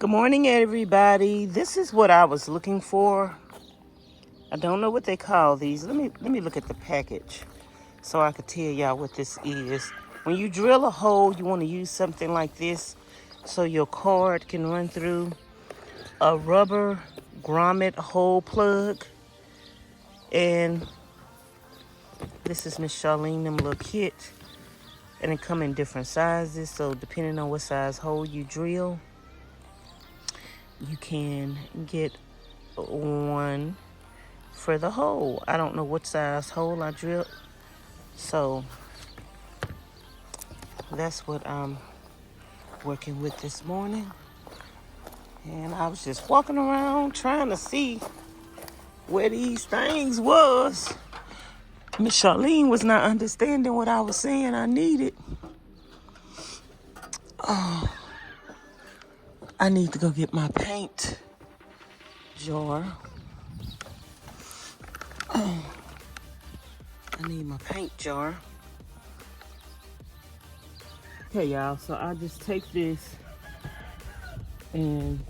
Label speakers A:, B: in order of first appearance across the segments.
A: Good morning, everybody. This is what I was looking for. I don't know what they call these. Let me look at the package so I could tell y'all what this is. When you drill a hole, you want to use something like this so your cord can run through. A rubber grommet hole plug. And this is Miss Charlene, them little kit. And it come in different sizes, so depending on what size hole you drill, you can get one for the hole. I don't know what size hole I drilled, so that's what I'm working with this morning. And I was just walking around trying to see where these things was. Miss Charlene was not understanding what I was saying I needed. Oh, I need to go get my paint jar. I need my paint jar. Okay, y'all, so I just take this and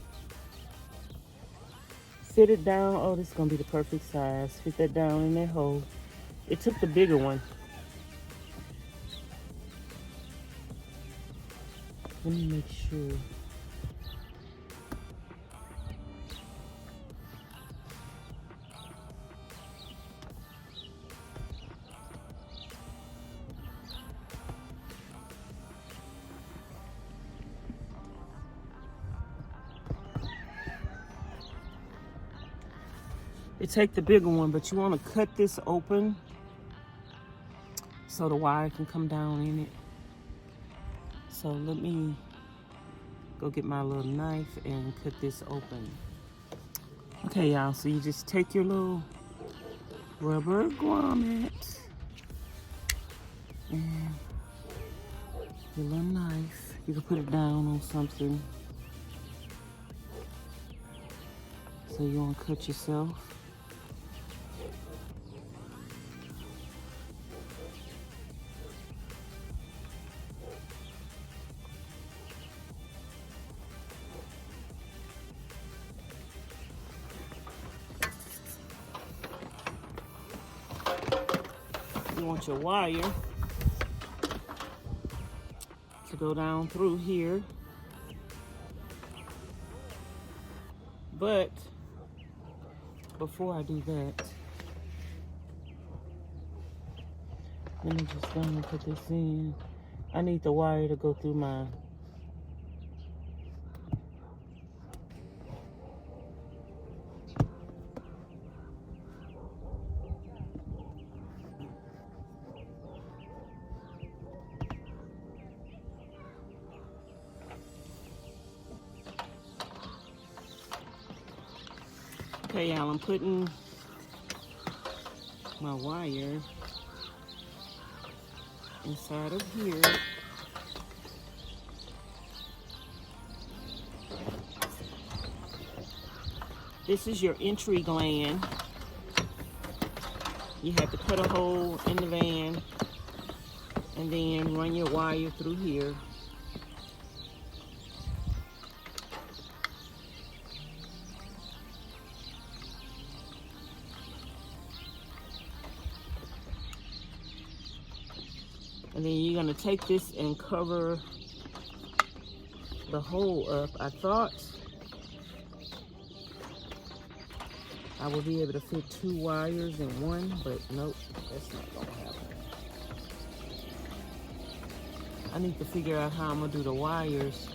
A: fit it down. Oh, this is gonna be the perfect size. Fit that down in that hole. It took the bigger one. Let me make sure. It take the bigger one, but you want to cut this open so the wire can come down in it. So let me go get my little knife and cut this open. Okay, y'all, so you just take your little rubber grommet and your little knife. You can put it down on something so you won't cut yourself. You want your wire to go down through here, but before I do that, let me just go and put this in. I need the wire to go through my Okay, y'all, I'm putting my wire inside of here. This is your entry gland. You have to cut a hole in the van and then run your wire through here. And then you're gonna take this and cover the hole up. I thought I would be able to fit 2 wires in one, but nope, that's not gonna happen. I need to figure out how I'm gonna do the wires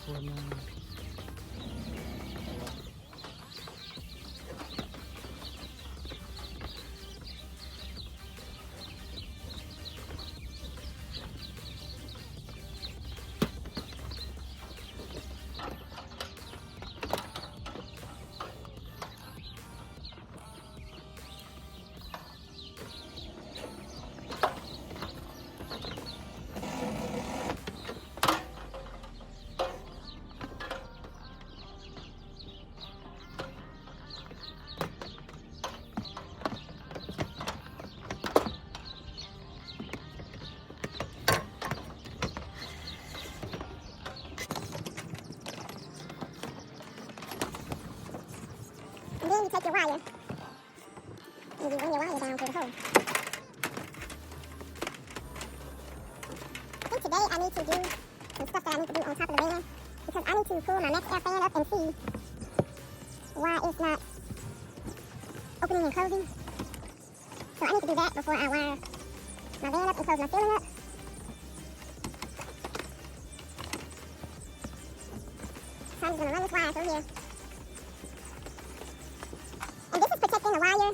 A: for now.
B: you take your wire and you run your wire down through the hole. I think today I need to do some stuff that I need to do on top of the van because I need to pull my next air fan up and see why it's not opening and closing. So I need to do that before I wire my van up and close my ceiling up. So I'm just going to run this wire through here. And this is protecting the wire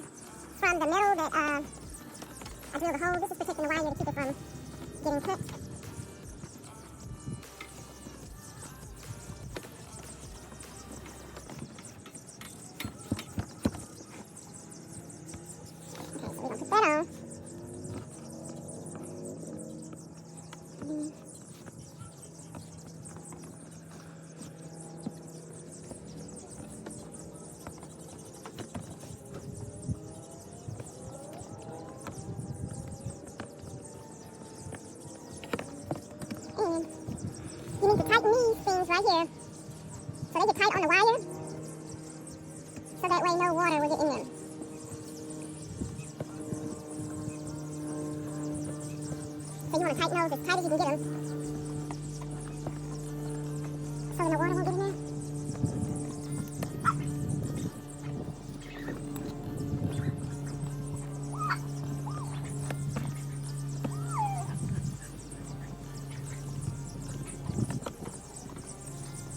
B: from the metal that I drilled a hole. This is protecting the wire to keep it from getting cut. You need to tighten these things right here so they get tight on the wire so that way no water will get in them. So you want to tighten those as tight as you can get them so the water won't get in there.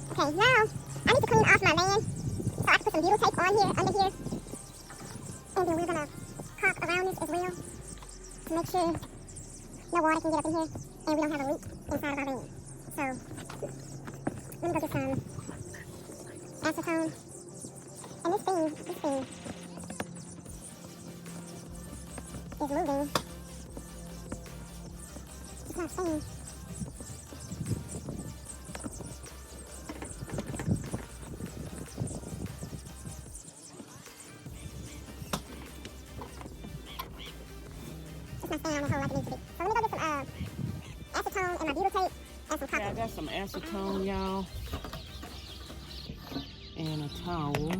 B: Okay, now I need to clean off my van so I can put some butyl tape on here, under here. And then we're going to caulk around this as well to make sure no water can get up in here and we don't have a leak inside of our van. So, let me go get some acetone. And this thing is moving. It's not staying. Staying on the hole like it needs to be. So let me go get some acetone and my butyl tape and some copper.
A: Yeah, I got some acetone, y'all, and a towel.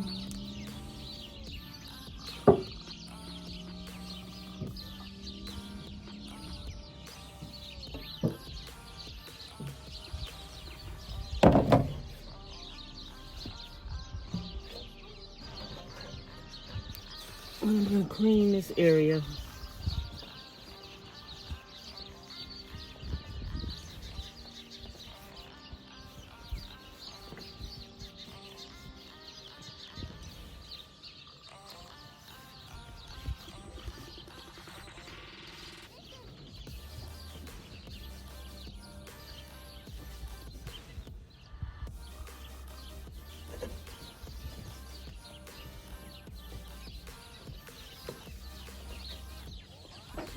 A: I'm gonna clean this area.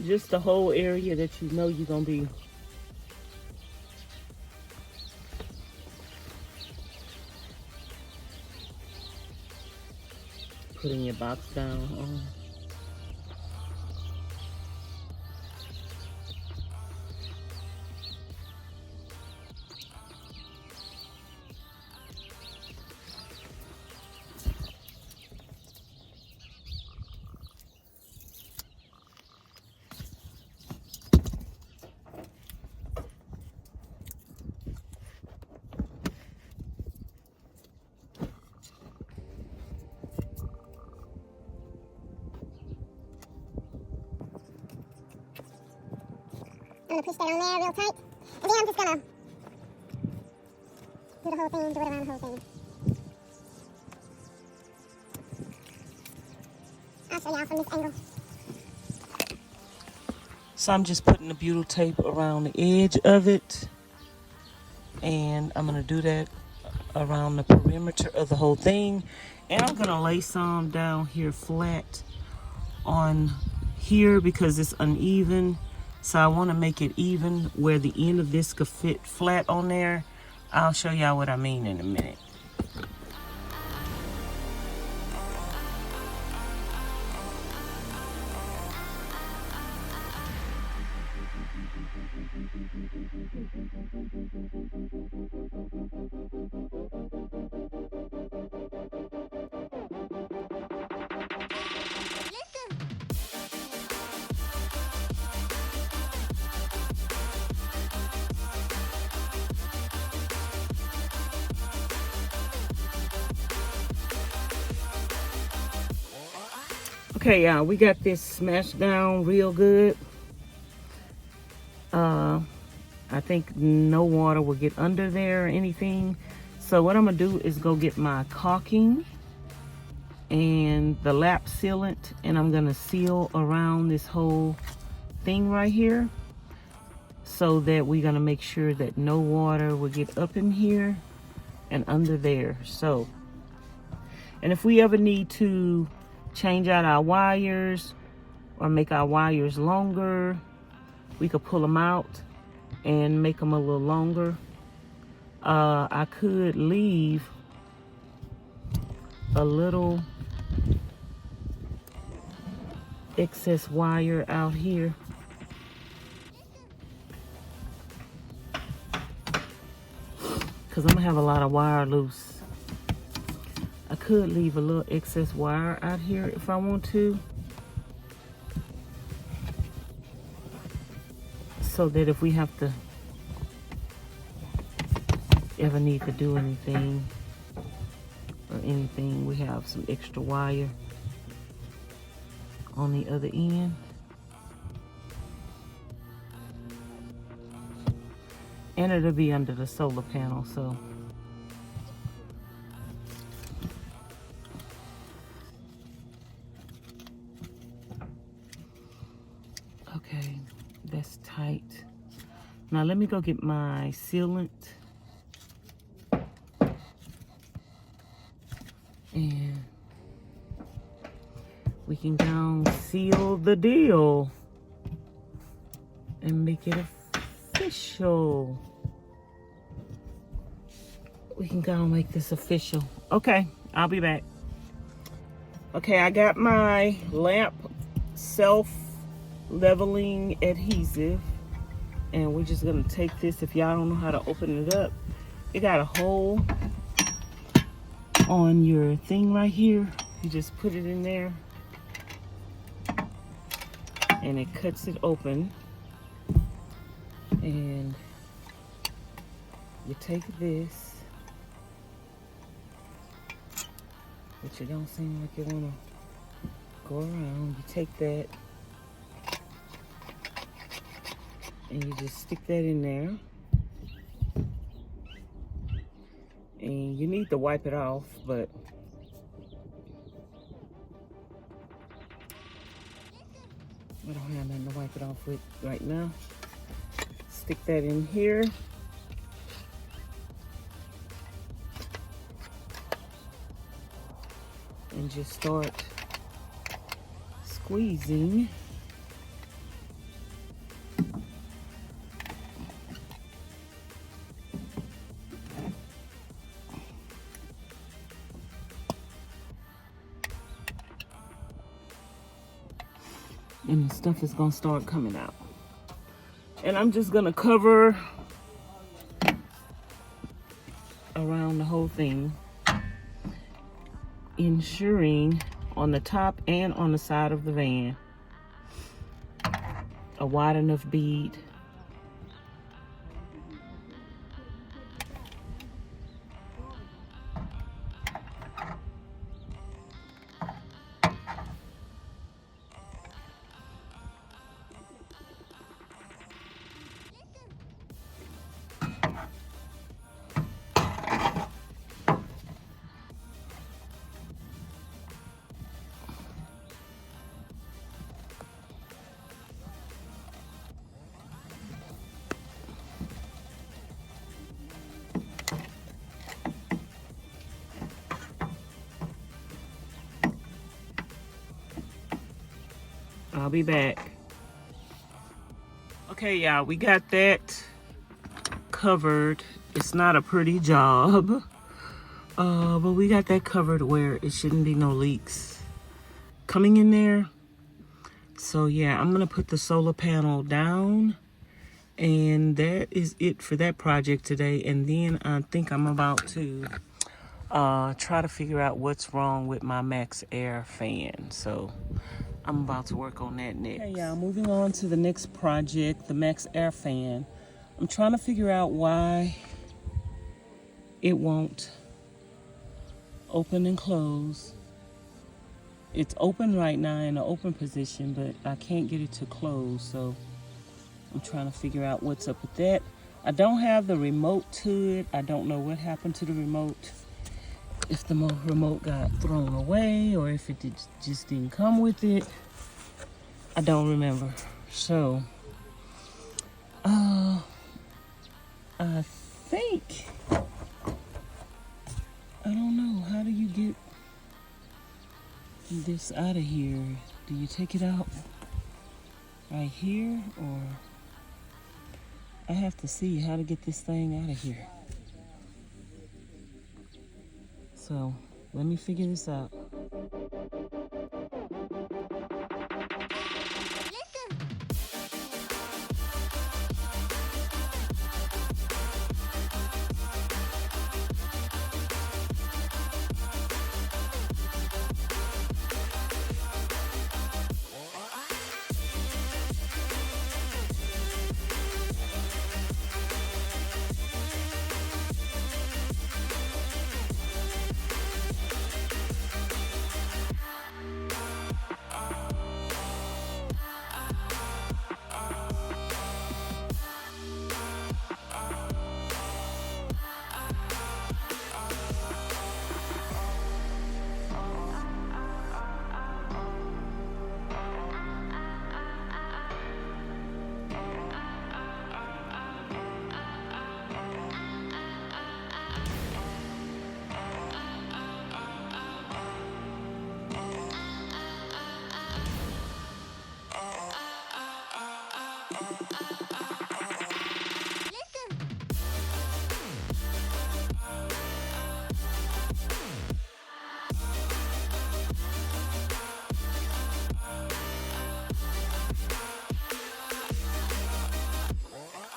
A: Just the whole area that you know you're gonna be putting your box down on.
B: I'm going to push that on there real tight. And then I'm just going to do the whole thing, do it around the whole thing. I'll show y'all from this angle.
A: So I'm just putting the butyl tape around the edge of it. And I'm going to do that around the perimeter of the whole thing. And I'm going to lay some down here flat on here because it's uneven. So I want to make it even where the end of this could fit flat on there. I'll show y'all what I mean in a minute. Okay, y'all, we got this smashed down real good. I think no water will get under there or anything. So what I'm gonna do is go get my caulking and the lap sealant, and I'm gonna seal around this whole thing right here, so that we're gonna make sure that no water will get up in here and under there. So, and if we ever need to change out our wires or make our wires longer, we could pull them out and make them a little longer. I could leave a little excess wire out here. Because I'm gonna have a lot of wire loose. I could leave a little excess wire out here if I want to, so that if we have to ever need to do anything or anything, we have some extra wire on the other end. And it'll be under the solar panel, so. Okay, that's tight. Now let me go get my sealant. And we can go seal the deal and make it official. We can go and make this official. Okay, I'll be back. Okay, I got my lamp self-leveling adhesive, and we're just gonna take this. If y'all don't know how to open it up, it got a hole on your thing right here. You just put it in there and it cuts it open, and you take this, but you don't seem like you want to go around. You take that and you just stick that in there, and you need to wipe it off, but I don't have nothing to wipe it off with right now. Stick that in here. And just start squeezing. And the stuff is gonna start coming out. And I'm just gonna cover around the whole thing, ensuring on the top and on the side of the van a wide enough bead. I'll be back. Okay, y'all, we got that covered. It's not a pretty job, but we got that covered where it shouldn't be no leaks coming in there. So yeah, I'm gonna put the solar panel down, and that is it for that project today. And then I think I'm about to try to figure out what's wrong with my Max Air fan. So I'm about to work on that next. Okay, y'all, moving on to the next project, the Max Air fan. I'm trying to figure out why it won't open and close It's open right now in an open position, but I can't get it to close, so I'm trying to figure out what's up with that. I don't have the remote to it. I don't know what happened to the remote. If the remote got thrown away or if it just didn't come with it. I don't remember. So, I think, I don't know, how do you get this out of here? Do you take it out right here, or I have to see how to get this thing out of here. So let me figure this out.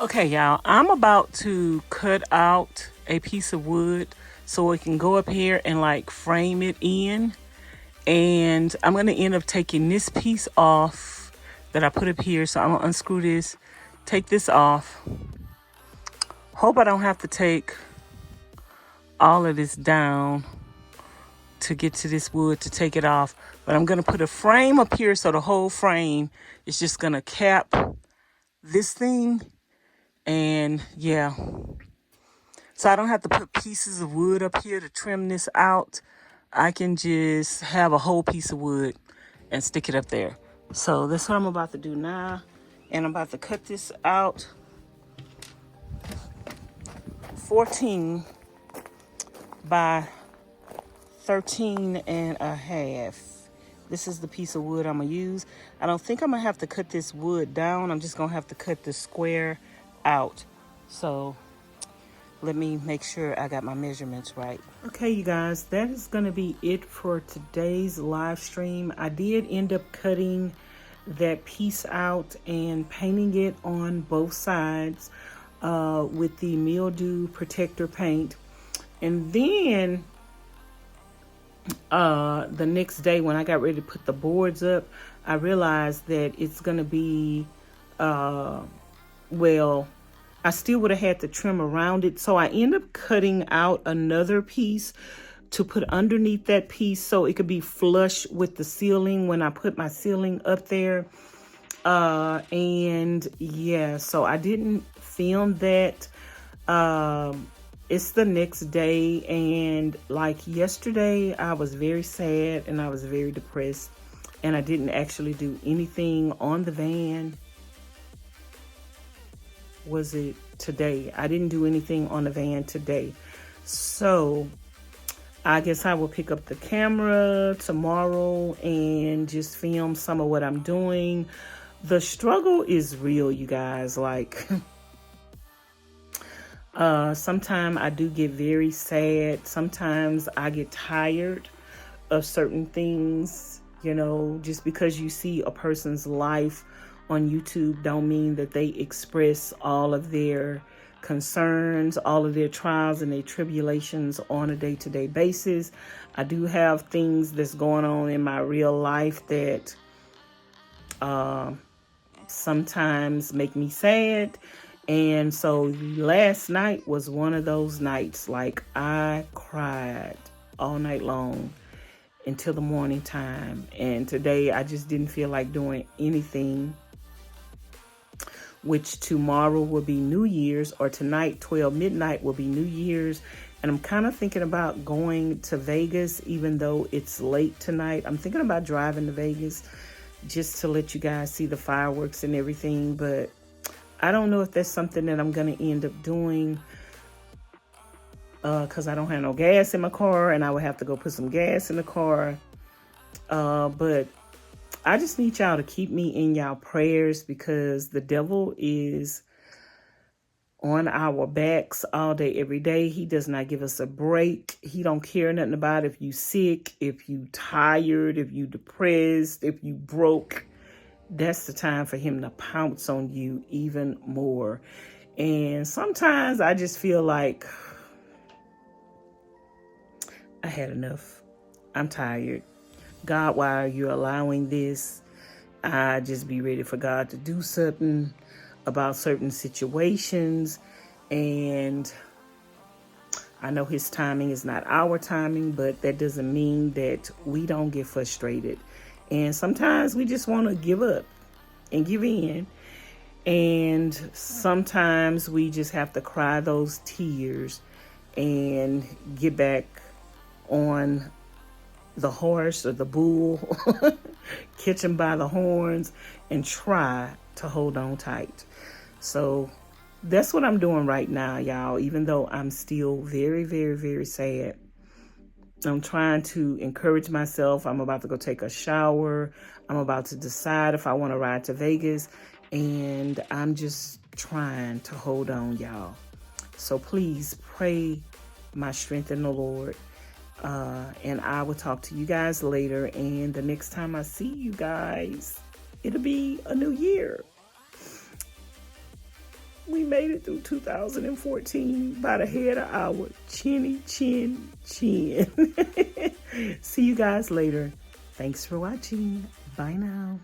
A: Okay, y'all, I'm about to cut out a piece of wood so it can go up here and like frame it in. And I'm going to end up taking this piece off that I put up here. So I'm going to unscrew this, take this off. Hope I don't have to take all of this down to get to this wood to take it off. But I'm going to put a frame up here so the whole frame is just going to cap this thing. And yeah, so I don't have to put pieces of wood up here to trim this out. I can just have a whole piece of wood and stick it up there. So that's what I'm about to do now. And I'm about to cut this out 14 by 13 and a half. This is the piece of wood I'm gonna use. I don't think I'm gonna have to cut this wood down. I'm just gonna have to cut the square out. So let me make sure I got my measurements right. Okay, you guys, that is going to be it for today's live stream. I did end up cutting that piece out and painting it on both sides with the mildew protector paint. And then the next day when I got ready to put the boards up, I realized that it's going to be, well, I still would have had to trim around it. So I end up cutting out another piece to put underneath that piece so it could be flush with the ceiling when I put my ceiling up there. And yeah, so I didn't film that. It's the next day, and like yesterday, I was very sad and I was very depressed, and I didn't actually do anything on the van. Was it today? I didn't do anything on the van today. So I guess I will pick up the camera tomorrow and just film some of what I'm doing. The struggle is real, you guys. Like, sometimes I do get very sad. Sometimes I get tired of certain things, you know, just because you see a person's life on YouTube don't mean that they express all of their concerns, all of their trials and their tribulations on a day-to-day basis. I do have things that's going on in my real life that sometimes make me sad. And so last night was one of those nights. Like, I cried all night long. until the morning time. And today I just didn't feel like doing anything, which tomorrow will be New Year's, or tonight, 12 midnight, will be New Year's. And I'm kind of thinking about going to Vegas, even though it's late tonight. I'm thinking about driving to Vegas just to let you guys see the fireworks and everything. But I don't know if that's something that I'm going to end up doing, because I don't have no gas in my car, and I would have to go put some gas in the car. But I just need y'all to keep me in y'all prayers, because the devil is on our backs all day, every day. He does not give us a break. He don't care nothing about if you sick, if you tired, if you depressed, if you broke. That's the time for him to pounce on you even more. And sometimes I just feel like I had enough. I'm tired. God, why are you allowing this? I just be ready for God to do something about certain situations. And I know his timing is not our timing, but that doesn't mean that we don't get frustrated. And sometimes we just want to give up and give in. And sometimes we just have to cry those tears and get back on the horse or the bull, catch him by the horns, and try to hold on tight. So that's what I'm doing right now, y'all. Even though I'm still very, very, very sad, I'm trying to encourage myself. I'm about to go take a shower. I'm about to decide if I want to ride to Vegas. And I'm just trying to hold on, y'all. So please pray my strength in the Lord. And I will talk to you guys later. And the next time I see you guys, it'll be a new year. We made it through 2014 by the head of our chinny chin chin. See you guys later. Thanks for watching. Bye now.